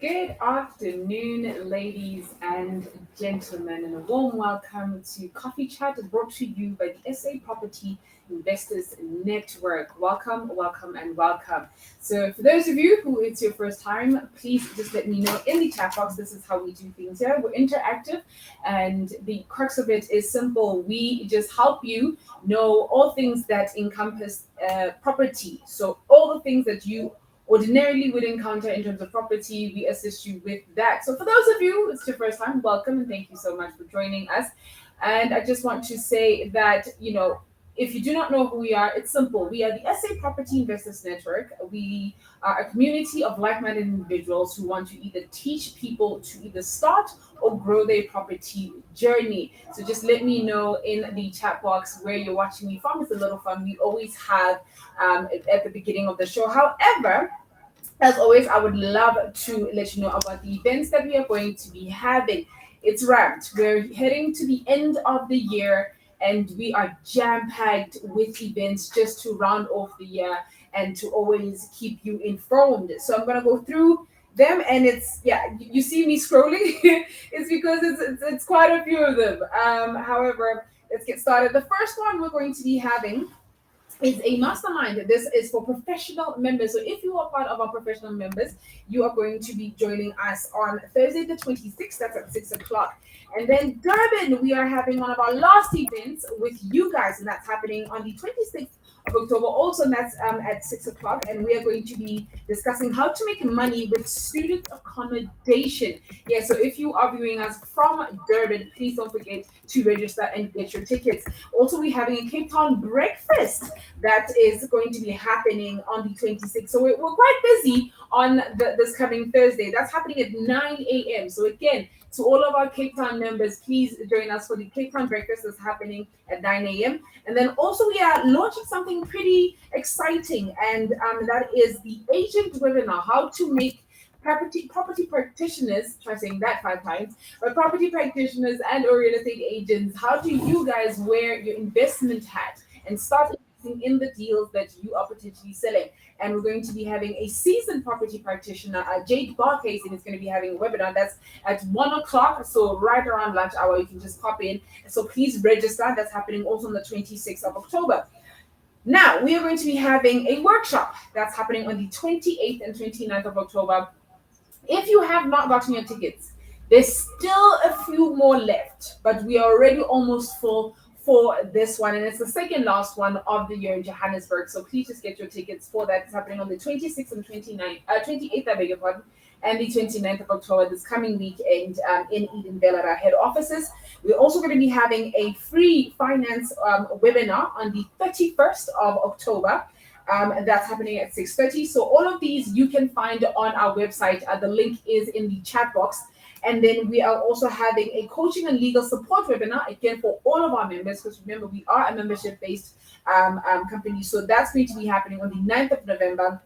Good afternoon, ladies and gentlemen, and a warm welcome to Coffee Chat brought to you by the SA Property Investors Network. Welcome, welcome, and welcome. So, for those of you who it's your first time, please just let me know in the chat box. This is how we do things here. We're interactive, and the crux of it is simple. We just help you know all things that encompass property. So, all the things that you ordinarily would encounter in terms of property, we assist you with that. So for those of you, it's your first time, welcome and thank you so much for joining us. And I just want to say that, if you do not know who we are, it's simple. We are the SA Property Investors Network. We are a community of like-minded individuals who want to either teach people to either start or grow their property journey. So just let me know in the chat box where you're watching me from. It's a little fun. We always have at the beginning of the show. However, as always, I would love to let you know about the events that we are going to be having. It's wrapped. We're heading to the end of the year and we are jam-packed with events just to round off the year and to always keep you informed. So I'm going to go through them, and you see me scrolling. It's because it's quite a few of them. However, let's get started. The first one we're going to be having is a mastermind. This is for professional members. So if you are part of our professional members, you are going to be joining us on Thursday the 26th. That's at 6 o'clock. And then Durban, we are having one of our last events with you guys, and that's happening on the 26th of October. Also, and that's at 6 o'clock. And we are going to be discussing how to make money with student accommodation. Yeah, so if you are viewing us from Durban, please don't forget to register and get your tickets. Also, we're having a Cape Town breakfast that is going to be happening on the 26th. So we're quite busy on this coming Thursday. That's happening at 9 a.m. So again, to all of our Cape Town members, please join us for the Cape Town breakfast that's happening at 9 a.m. And then also we are launching something pretty exciting, and that is the agent webinar, how to make property practitioners, try saying that 5 times, but property practitioners and or real estate agents, how do you guys wear your investment hat and start investing in the deals that you are potentially selling? And we're going to be having a seasoned property practitioner, Jade Barcase, and it's going to be having a webinar that's at 1 o'clock. So right around lunch hour, you can just pop in. So please register. That's happening also on the 26th of October. Now, we are going to be having a workshop that's happening on the 28th and 29th of October. If you have not gotten your tickets, there's still a few more left, but we are already almost full for this one, and it's the second last one of the year in Johannesburg. So please just get your tickets for that. It's happening on the 26th and 28th, I beg your pardon, and the 29th of October this coming weekend in Edenvale at our head offices. We're also going to be having a free finance webinar on the 31st of October. And that's happening at 6:30. So all of these you can find on our website. The link is in the chat box. And then we are also having a coaching and legal support webinar, again, for all of our members, because remember, we are a membership-based company. So that's going to be happening on the 9th of November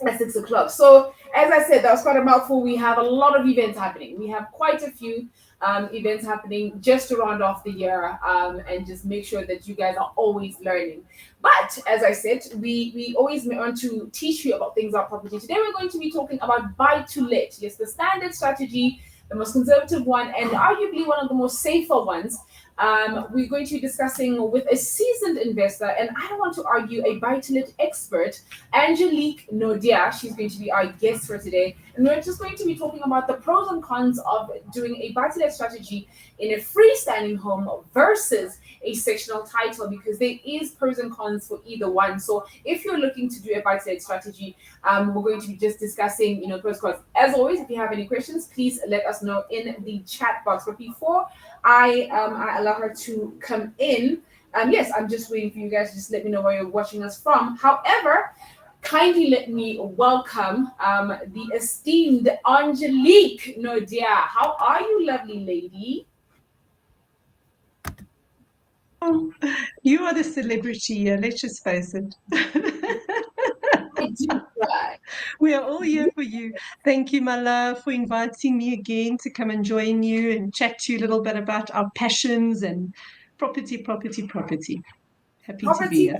at 6 o'clock. So as I said, that was quite a mouthful. We have a lot of events happening. We have quite a few events happening just to round off the year and just make sure that you guys are always learning. But as I said, we always want to teach you about things about property. Today we're going to be talking about buy to let. Yes, the standard strategy, the most conservative one, and arguably one of the most safer ones. We're going to be discussing with a seasoned investor, and I don't want to argue, a buy-to-let expert, Angelique Naude. She's going to be our guest for today, and we're just going to be talking about the pros and cons of doing a buy-to-let strategy in a freestanding home versus a sectional title, because there is pros and cons for either one. So if you're looking to do a buy-to-let strategy, we're going to be just discussing, pros and cons. As always, if you have any questions, please let us know in the chat box. But before I allow her to come in, yes, I'm just waiting for you guys to just let me know where you're watching us from. However, kindly let me welcome the esteemed Angelique Naude. How are you, lovely lady? Oh, you are the celebrity here. Let's just face it. I do try. We are all here for you. Thank you, my love, for inviting me again to come and join you and chat to you a little bit about our passions and property. Happy to be here.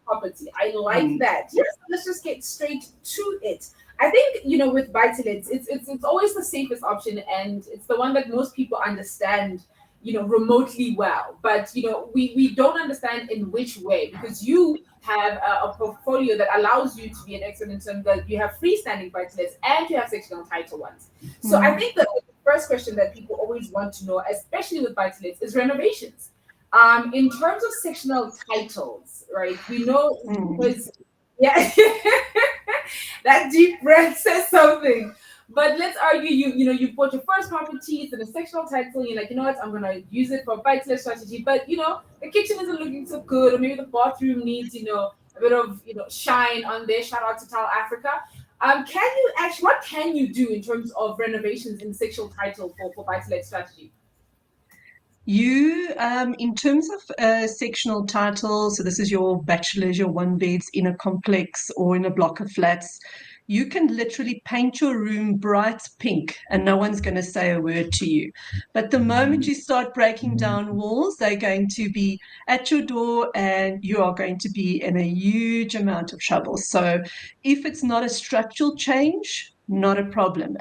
Property. I like that. Yes, let's just get straight to it. I think, with buy-to-lets, it's always the safest option, and it's the one that most people understand, remotely well. But we don't understand in which way, because you have a portfolio that allows you to be an expert in terms that you have freestanding buy-to-lets and you have sectional title ones. So I think the first question that people always want to know, especially with buy-to-lets, is renovations. In terms of sectional titles, right? We know because yeah, that deep breath says something. But let's argue you bought your first property, it's in a sectional title, you're like, you know what, I'm gonna use it for a buy-to-let strategy, but the kitchen isn't looking so good, or maybe the bathroom needs, a bit of shine on there. Shout out to Tile Africa. What can you do in terms of renovations in sectional title for buy-to-let strategy? You, in terms of sectional title, so this is your bachelors, your one beds in a complex or in a block of flats, you can literally paint your room bright pink and no one's going to say a word to you. But the moment you start breaking down walls, they're going to be at your door and you are going to be in a huge amount of trouble. So if it's not a structural change, not a problem.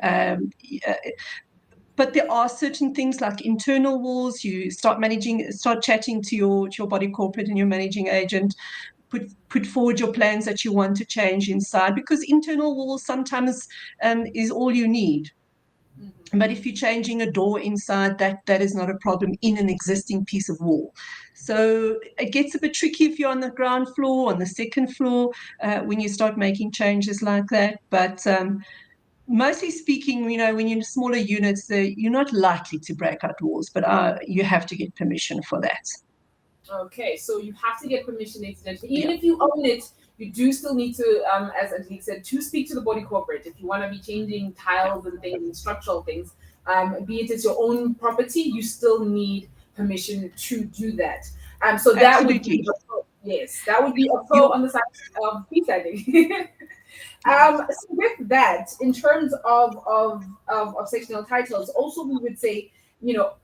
But there are certain things like internal walls. You start chatting to your body corporate and your managing agent, put forward your plans that you want to change inside, because internal walls sometimes is all you need. But if you're changing a door inside, that is not a problem in an existing piece of wall. So it gets a bit tricky if you're on the ground floor, on the second floor, when you start making changes like that. But mostly speaking, when you're in smaller units, you're not likely to break out walls, but you have to get permission for that. Okay, so you have to get permission incidentally. Even Yeah. if you own it, you do still need to, as Angelique said, to speak to the body corporate. If you want to be changing tiles and things and structural things, be it it's your own property, you still need permission to do that. So that would be Absolutely. yes, that would be a pro You on the side of freestanding. So with that, in terms of sectional titles, also we would say, you know,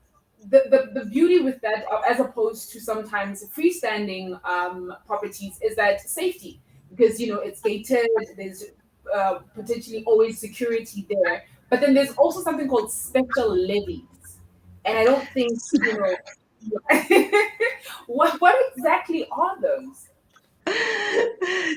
the beauty with that, as opposed to sometimes freestanding properties, is that safety, because it's gated. There's potentially always security there, but then there's also something called special levies, and I don't think what exactly are those?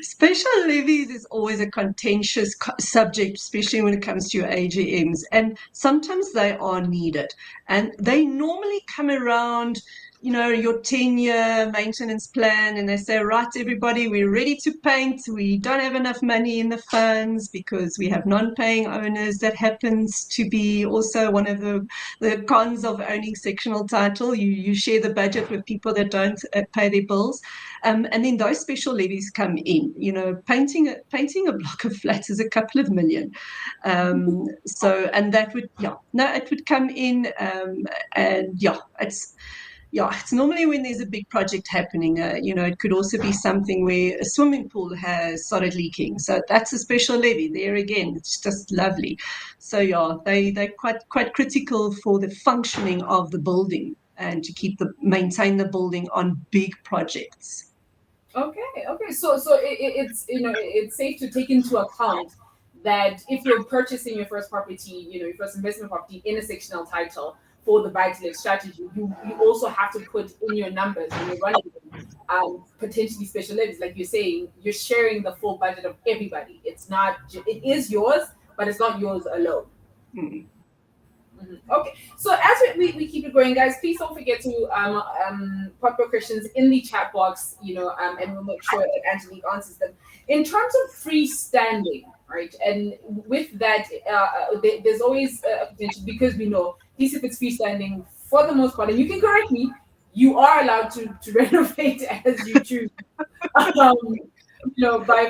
Special levies is always a contentious subject, especially when it comes to your AGMs, and sometimes they are needed. And they normally come around, your 10-year maintenance plan, and they say, right, everybody, we're ready to paint. We don't have enough money in the funds because we have non-paying owners. That happens to be also one of the cons of owning sectional title. You share the budget with people that don't pay their bills. And then those special levies come in. Painting a block of flats is a couple of million. And that would, it would come in. It's normally when there's a big project happening. It could also be something where a swimming pool has started leaking. So that's a special levy. There again, it's just lovely. So they're quite critical for the functioning of the building and to maintain the building on big projects. Okay. So it's it's safe to take into account that if you're purchasing your first property, your first investment property in a sectional title for the buy-to-let strategy, you also have to put in your numbers when you're running potentially special levies. Like you're saying, you're sharing the full budget of everybody. It's not. It is yours, but it's not yours alone. Mm. Okay, so as we keep it going, guys, please don't forget to put your questions in the chat box, and we'll make sure that Angelique answers them. In terms of freestanding, right, and with that, there's always a potential, because we know, at least if it's freestanding, for the most part, and you can correct me, you are allowed to renovate as you choose, by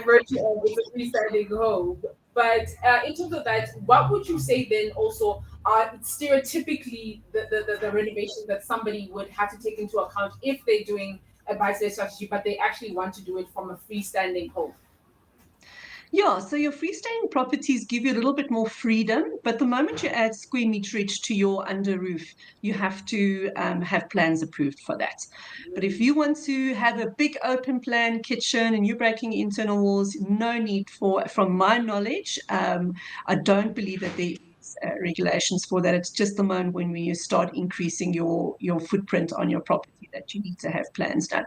virtue of it's a freestanding home. But in terms of that, what would you say then also are stereotypically the renovations that somebody would have to take into account if they're doing a buy-to-let strategy, but they actually want to do it from a freestanding home? Yeah, so your freestanding properties give you a little bit more freedom, but the moment you add square meterage to your under roof, you have to have plans approved for that. But if you want to have a big open plan kitchen and you're breaking internal walls, no need for, from my knowledge, I don't believe that there is regulations for that. It's just the moment when you start increasing your footprint on your property that you need to have plans done.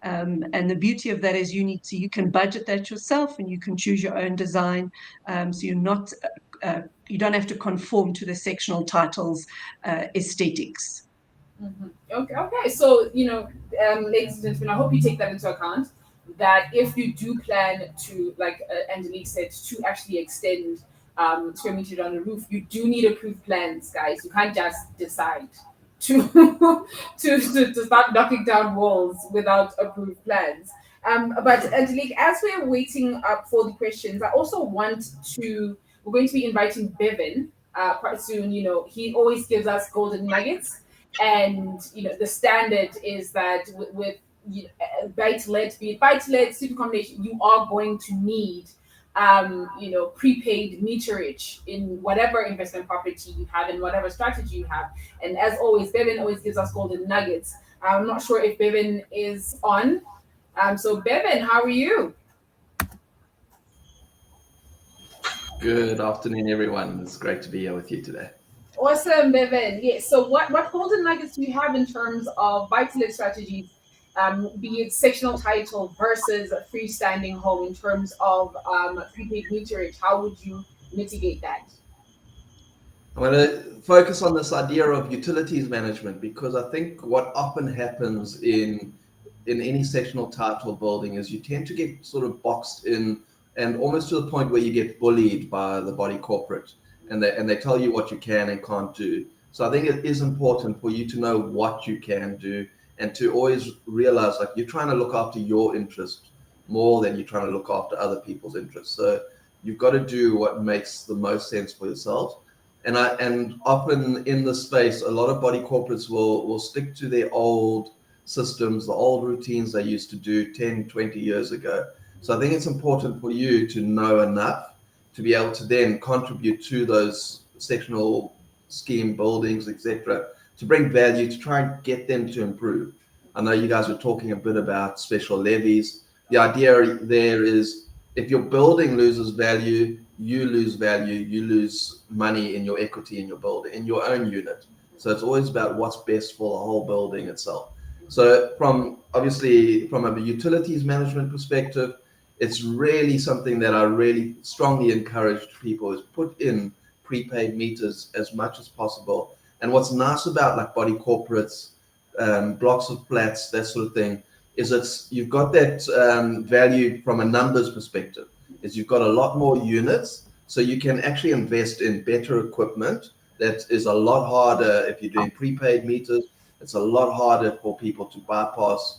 And the beauty of that is you can budget that yourself and you can choose your own design. So you don't have to conform to the sectional titles aesthetics. Okay. So, ladies and gentlemen, I hope you take that into account. That if you do plan to, like Angelique said, to actually extend square meter on the roof, you do need approved plans, guys. You can't just decide to to start knocking down walls without approved plans. But Angelique, as we're waiting up for the questions, I also want to. We're going to be inviting Bevan quite soon. He always gives us golden nuggets, and the standard is that with buy to let, be it buy to let, student accommodation, you are going to need prepaid meterage in whatever investment property you have and whatever strategy you have. And as always, Bevan always gives us golden nuggets. I'm not sure if Bevan is on. So Bevan, how are you? Good afternoon, everyone. It's great to be here with you today. Awesome, Bevan. Yes. So what golden nuggets do you have in terms of buy-to-let strategies, be it sectional title versus a freestanding home in terms of prepaid meterage? How would you mitigate that? I'm going to focus on this idea of utilities management because I think what often happens in any sectional title building is you tend to get sort of boxed in and almost to the point where you get bullied by the body corporate and they tell you what you can and can't do. So I think it is important for you to know what you can do and to always realize like you're trying to look after your interest more than you're trying to look after other people's interests. So you've got to do what makes the most sense for yourself. And often in this space, a lot of body corporates will stick to their old systems, the old routines they used to do 10, 20 years ago. So I think it's important for you to know enough to be able to then contribute to those sectional scheme buildings, etc., to bring value, to try and get them to improve. I know you guys were talking a bit about special levies. The idea there is if your building loses value, you lose money in your equity in your building, in your own unit. So it's always about what's best for the whole building itself. So from a utilities management perspective, it's really something that I really strongly encourage people is put in prepaid meters as much as possible. And what's nice about like body corporates, blocks of flats, that sort of thing, is you've got that value from a numbers perspective, is you've got a lot more units, so you can actually invest in better equipment. That is a lot harder if you're doing prepaid meters. It's a lot harder for people to bypass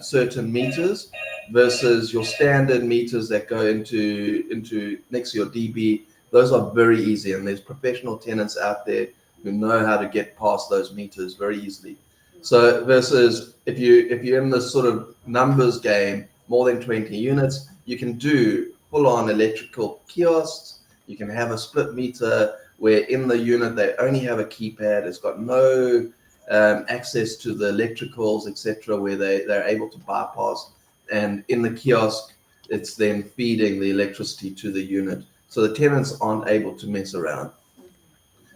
certain meters versus your standard meters that go into next to your DB. Those are very easy, and there's professional tenants out there who know how to get past those meters very easily. So versus if you're in this sort of numbers game, more than 20 units, you can do full-on electrical kiosks. You can have a split meter where in the unit they only have a keypad. It's got no access to the electricals, etc., where they're able to bypass. And in the kiosk, it's then feeding the electricity to the unit. So the tenants aren't able to mess around.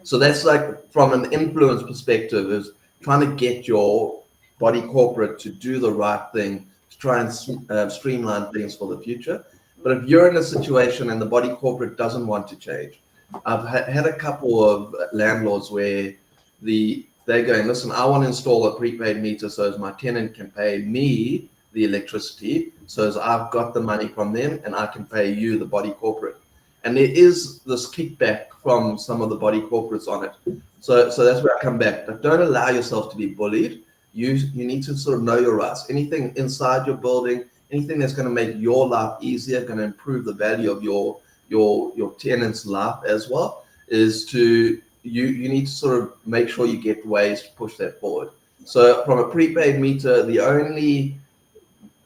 So that's like from an influence perspective is trying to get your body corporate to do the right thing, to try and streamline things for the future. But if you're in a situation and the body corporate doesn't want to change, I've had a couple of landlords where they're going, listen, I want to install a prepaid meter so as my tenant can pay me the electricity, so as I've got the money from them and I can pay you, the body corporate. And there is this kickback from some of the body corporates on it. So that's where I come back. But don't allow yourself to be bullied. You need to sort of know your rights. Anything inside your building, anything that's going to make your life easier, going to improve the value of your tenant's life as well, is to you need to sort of make sure you get ways to push that forward. So from a prepaid meter, the only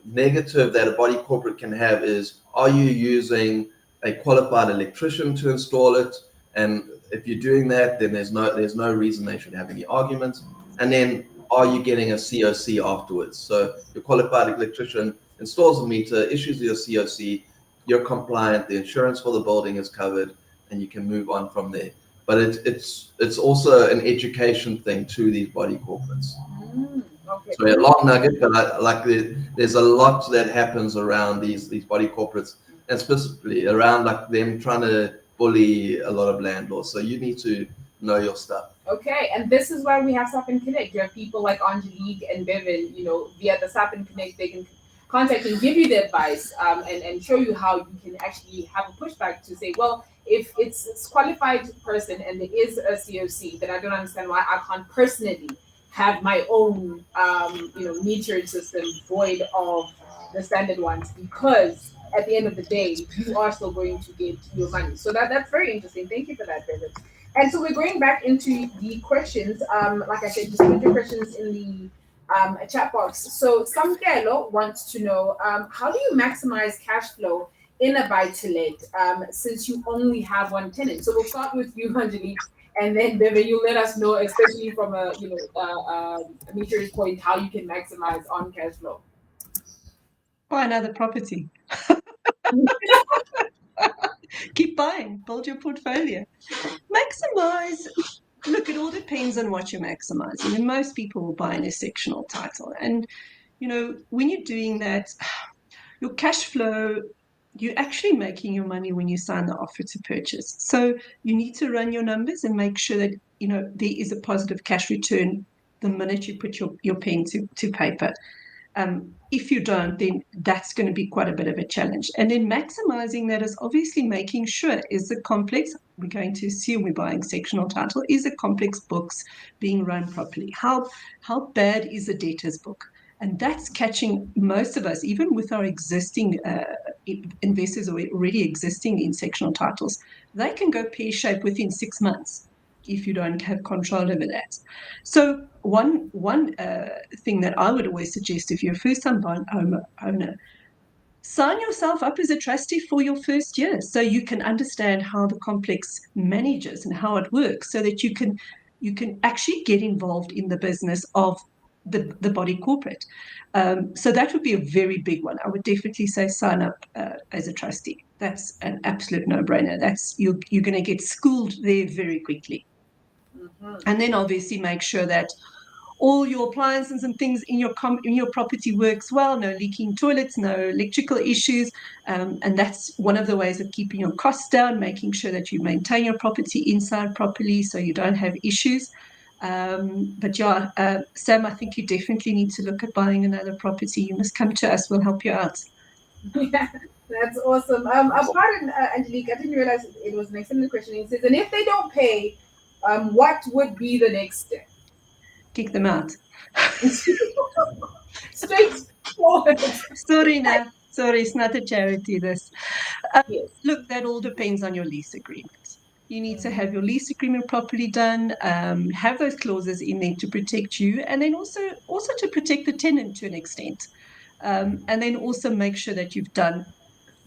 negative that a body corporate can have is, are you using a qualified electrician to install it. And if you're doing that, then there's no reason they should have any arguments. And then, are you getting a COC afterwards? So your qualified electrician installs the meter, issues your COC, you're compliant, the insurance for the building is covered, and you can move on from there. But it's also an education thing to these body corporates. Okay. So a long nugget, but there's a lot that happens around these body corporates, and specifically around like them trying to bully a lot of landlords. So you need to know your stuff. Okay, and this is why we have SAPIN Connect. You have people like Angelique and Bevan, via the SAPIN Connect, they can contact and give you the advice, and show you how you can actually have a pushback to say, well, if it's qualified person and there is a COC, then I don't understand why I can't personally have my own, metering system void of the standard ones, because at the end of the day, you are still going to get your money. So that's very interesting. Thank you for that, Bevan. And so we're going back into the questions. Like I said, just put your questions in the chat box. So Samkelo wants to know, how do you maximize cash flow in a buy-to-let, since you only have one tenant? So we'll start with you, Angelique, and then Bevan, you let us know, especially from a meter's point, how you can maximize on cash flow. Buy another property. Keep buying, build your portfolio. Maximize. Look, it all depends on what you're maximizing. And most people will buy in a sectional title. And, when you're doing that, your cash flow, you're actually making your money when you sign the offer to purchase. So you need to run your numbers and make sure that, there is a positive cash return the minute you put your pen to paper. If you don't, then that's going to be quite a bit of a challenge. And then maximizing that is obviously making sure, is the complex, we're going to assume we're buying sectional title, is the complex books being run properly? How bad is the debtors book? And that's catching most of us, even with our existing investors already existing in sectional titles. They can go pear-shaped within 6 months if you don't have control over that. So one thing that I would always suggest, if you're a first-time owner, sign yourself up as a trustee for your first year, so you can understand how the complex manages and how it works, so that you can actually get involved in the business of the body corporate. So that would be a very big one. I would definitely say sign up as a trustee. That's an absolute no-brainer. That's you're going to get schooled there very quickly. And then obviously make sure that all your appliances and things in your property works well, no leaking toilets, no electrical issues. And that's one of the ways of keeping your costs down, making sure that you maintain your property inside properly so you don't have issues. But yeah, Sam, I think you definitely need to look at buying another property. You must come to us, we'll help you out. Yeah, that's awesome. Pardon, Angelique, I didn't realize it was an excellent question. It says, and if they don't pay, what would be the next step? Kick them out. Straightforward. Sorry, it's not a charity, this. Yes. Look, that all depends on your lease agreement. You need to have your lease agreement properly done, have those clauses in there to protect you, and then also to protect the tenant to an extent. And then also make sure that you've done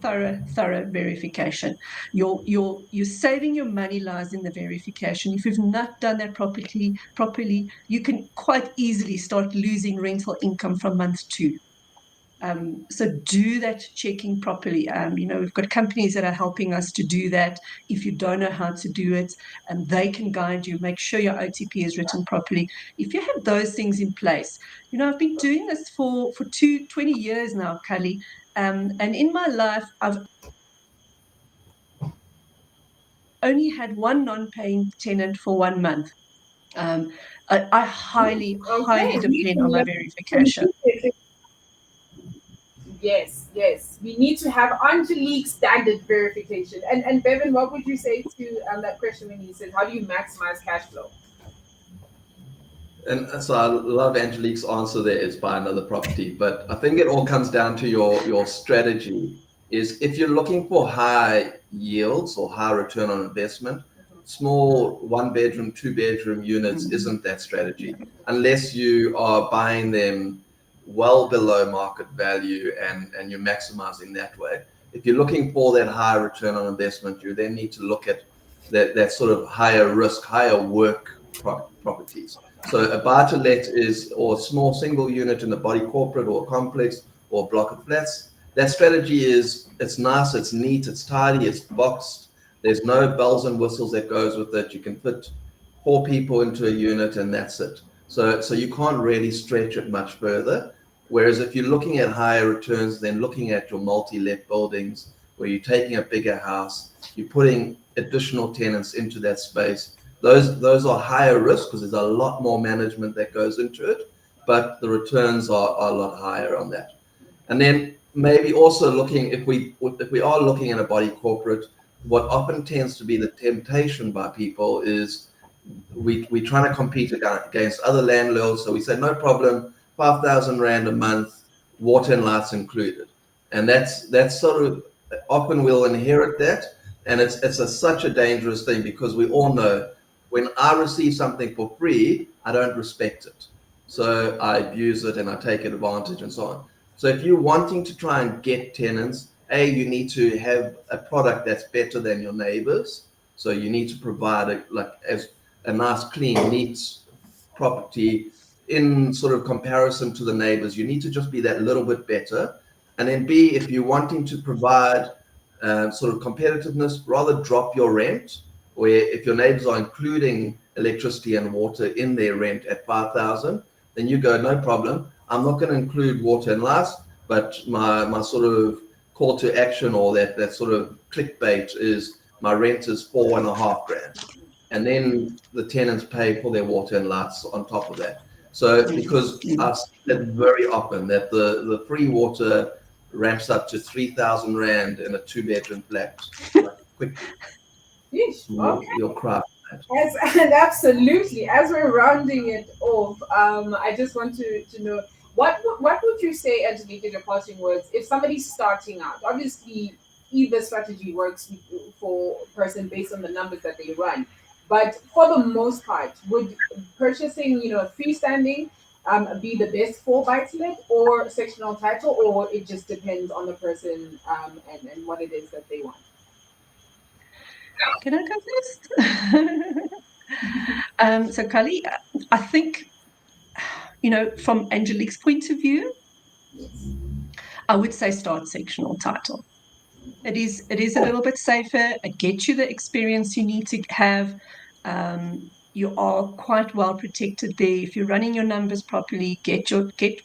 thorough verification. You're saving your money lies in the verification. If you've not done that properly, you can quite easily start losing rental income from month 2. So do that checking properly. We've got companies that are helping us to do that. If you don't know how to do it, and they can guide you, make sure your OTP is written properly. If you have those things in place, I've been doing this for 20 years now, Khali. And in my life, I've only had one non-paying tenant for 1 month. I highly depend on my verification. Yes. We need to have Angelique standard verification. And Bevan, what would you say to that question when he says, how do you maximize cash flow? And so I love Angelique's answer there, is buy another property. But I think it all comes down to your strategy. Is if you're looking for high yields or high return on investment, small 1-bedroom, 2-bedroom units isn't that strategy, unless you are buying them well below market value and you're maximizing that way. if you're looking for that higher return on investment, you then need to look at that sort of higher risk, higher work properties. So a buy-to-let is, or a small single unit in a body corporate or a complex or a block of flats. That strategy is, it's nice, it's neat, it's tidy, it's boxed. There's no bells and whistles that goes with it. You can fit 4 people into a unit and that's it. So you can't really stretch it much further. Whereas if you're looking at higher returns, then looking at your multi-let buildings where you're taking a bigger house, you're putting additional tenants into that space. Those are higher risk because there's a lot more management that goes into it, but the returns are a lot higher on that. And then maybe also looking, if we are looking at a body corporate, what often tends to be the temptation by people is we're trying to compete against other landlords. So we say, no problem, 5,000 Rand a month, water and lights included. And that's sort of, often we'll inherit that. And it's such a dangerous thing because we all know when I receive something for free, I don't respect it. So I abuse it and I take advantage and so on. So if you're wanting to try and get tenants, you need to have a product that's better than your neighbors. So you need to provide a nice, clean, neat property in sort of comparison to the neighbors. You need to just be that little bit better. And then B, if you're wanting to provide sort of competitiveness, rather drop your rent, where if your neighbors are including electricity and water in their rent at 5,000, then you go, no problem. I'm not going to include water and lights, but my sort of call to action or that sort of clickbait is my rent is 4.5 grand. And then the tenants pay for their water and lights on top of that. So because I've seen it very often that the free water ramps up to 3,000 Rand in a 2-bedroom flat. Quick, you'll cry. And absolutely. As we're rounding it off, I just want to know what would you say, Angelique, in your parting words, if somebody's starting out? Obviously, either strategy works for a person based on the numbers that they run, but for the most part, would purchasing, freestanding, be the best for buy-to-let or sectional title, or it just depends on the person and what it is that they want? Can I go first? So, Khali, I think, from Angelique's point of view, I would say start sectional title. It is a little bit safer. It gets you the experience you need to have. You are quite well protected there. If you're running your numbers properly, get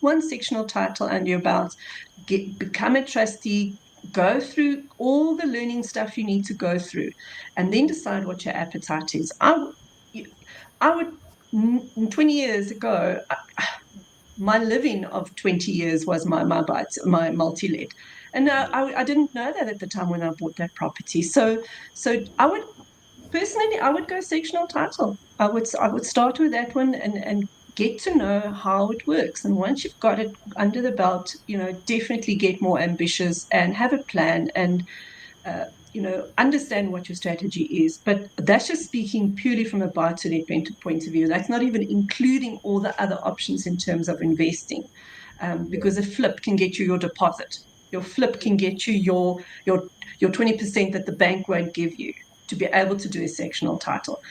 one sectional title under your belt, become a trustee, go through all the learning stuff you need to go through, and then decide what your appetite is. I would 20 years ago, my living of 20 years was my multi-let. And I didn't know that at the time when I bought that property. So I would go sectional title. I would start with that one and get to know how it works. And once you've got it under the belt, definitely get more ambitious and have a plan and understand what your strategy is. But that's just speaking purely from a buy-to-let point of view. That's not even including all the other options in terms of investing, because a flip can get you your deposit. Your flip can get you your 20% that the bank won't give you to be able to do a sectional title.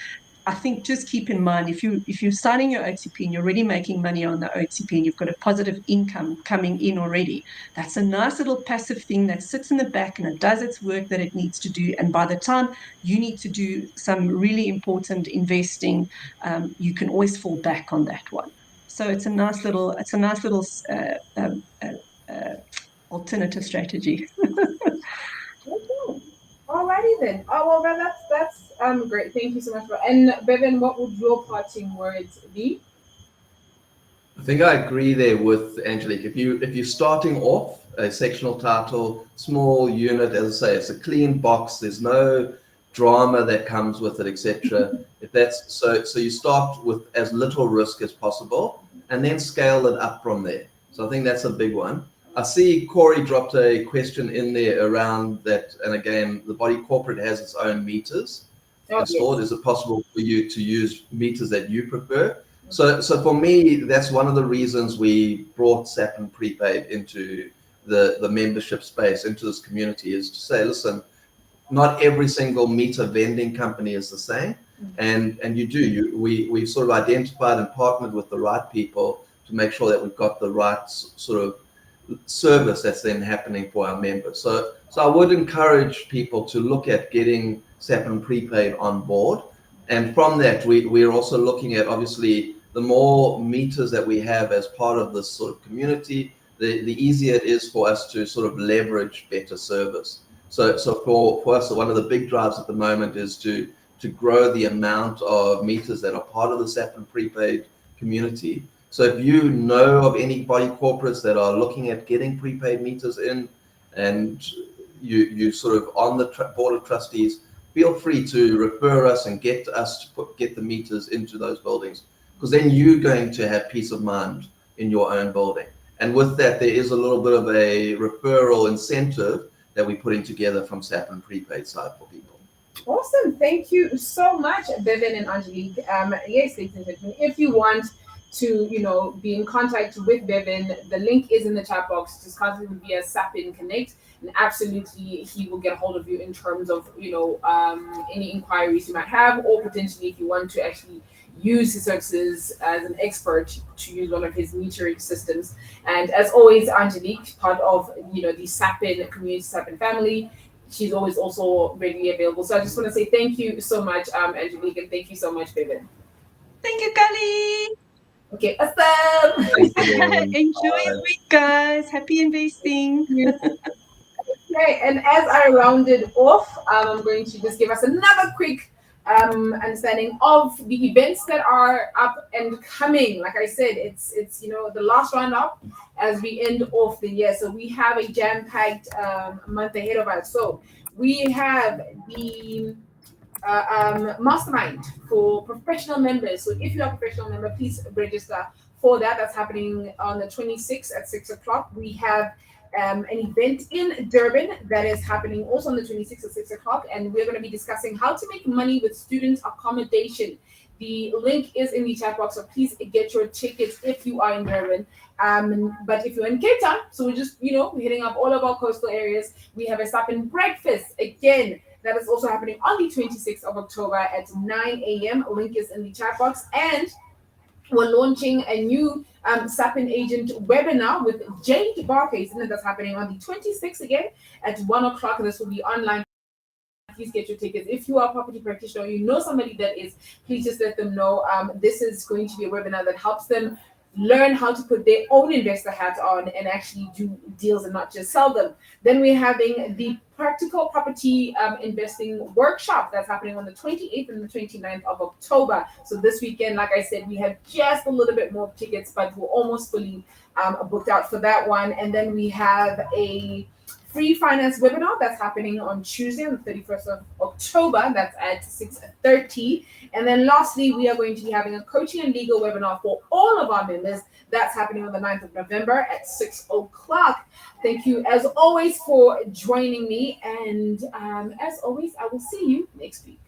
I think just keep in mind, if you're signing your OTP and you're already making money on the OTP and you've got a positive income coming in already, that's a nice little passive thing that sits in the back and it does its work that it needs to do. And by the time you need to do some really important investing, you can always fall back on that one. So it's a nice little alternative strategy. Alrighty then. Oh well, that's great. Thank you so much. And Bevan, what would your parting words be? I think I agree there with Angelique. If you're starting off a sectional title, small unit, as I say, it's a clean box. There's no drama that comes with it, etc. If that's so you start with as little risk as possible, and then scale it up from there. So I think that's a big one. I see Corey dropped a question in there around that, and again, the body corporate has its own meters installed. Yes. Is it possible for you to use meters that you prefer? So for me, that's one of the reasons we brought SAPIN-Prepaid into the membership space into this community is to say, listen, not every single meter vending company is the same. And we've sort of identified and partnered with the right people to make sure that we've got the right sort of service that's then happening for our members. So I would encourage people to look at getting SAPIN-Prepaid on board. And from that, we're also looking at, obviously, the more meters that we have as part of this sort of community, the easier it is for us to sort of leverage better service. So for us, one of the big drives at the moment is to grow the amount of meters that are part of the SAPIN-Prepaid community. So if you know of any body corporates that are looking at getting prepaid meters in, and you sort of on the board of trustees, feel free to refer us and get us to get the meters into those buildings, because then you're going to have peace of mind in your own building. And with that, there is a little bit of a referral incentive that we're putting together from SAPIN-Prepaid side for people. Awesome. Thank you so much, Bevan and Angelique. Yes, ladies and gentlemen, if you want to, be in contact with Bevan, the link is in the chat box. Just contact him via SAPIN Connect, and absolutely he will get a hold of you in terms of, any inquiries you might have, or potentially if you want to actually use his services as an expert to use one of his metering systems. And as always, Angelique, part of, the SAPIN community, SAPIN family, she's always also readily available. So I just want to say thank you so much, Angelique, and thank you so much, Bevan. Thank you, Khali. Okay, awesome. Enjoy your week, guys. Happy investing. Okay, and as I rounded off, I'm going to just give us another quick understanding of the events that are up and coming. Like I said, it's the last roundup as we end off the year. So we have a jam-packed month ahead of us. So we have the mastermind for professional members. So if you are a professional member, please register for that. That's happening on the 26th at 6 o'clock. We have an event in Durban that is happening also on the 26th at 6 o'clock, and we're going to be discussing how to make money with student accommodation. The link is in the chat box, so please get your tickets if you are in Durban. But if you're in Cape Town, so we're just hitting up all of our coastal areas. We have a SAPIN breakfast again. That is also happening on the 26th of October at 9 a.m. Link is in the chat box. And we're launching a new SAPIN agent webinar with Jade Barclays, and that's happening on the 26th again at 1 o'clock. This will be online. Please get your tickets. If you are a property practitioner or you know somebody that is, please just let them know. This is going to be a webinar that helps them learn how to put their own investor hat on and actually do deals and not just sell them. Then we're having the practical property investing workshop that's happening on the 28th and the 29th of October. So this weekend, like I said, we have just a little bit more tickets, but we're almost fully booked out for that one. And then we have a free finance webinar that's happening on Tuesday, on the 31st of October. That's at 6:30. And then lastly, we are going to be having a coaching and legal webinar for all of our members. That's happening on the 9th of November at 6 o'clock. Thank you, as always, for joining me. And as always, I will see you next week.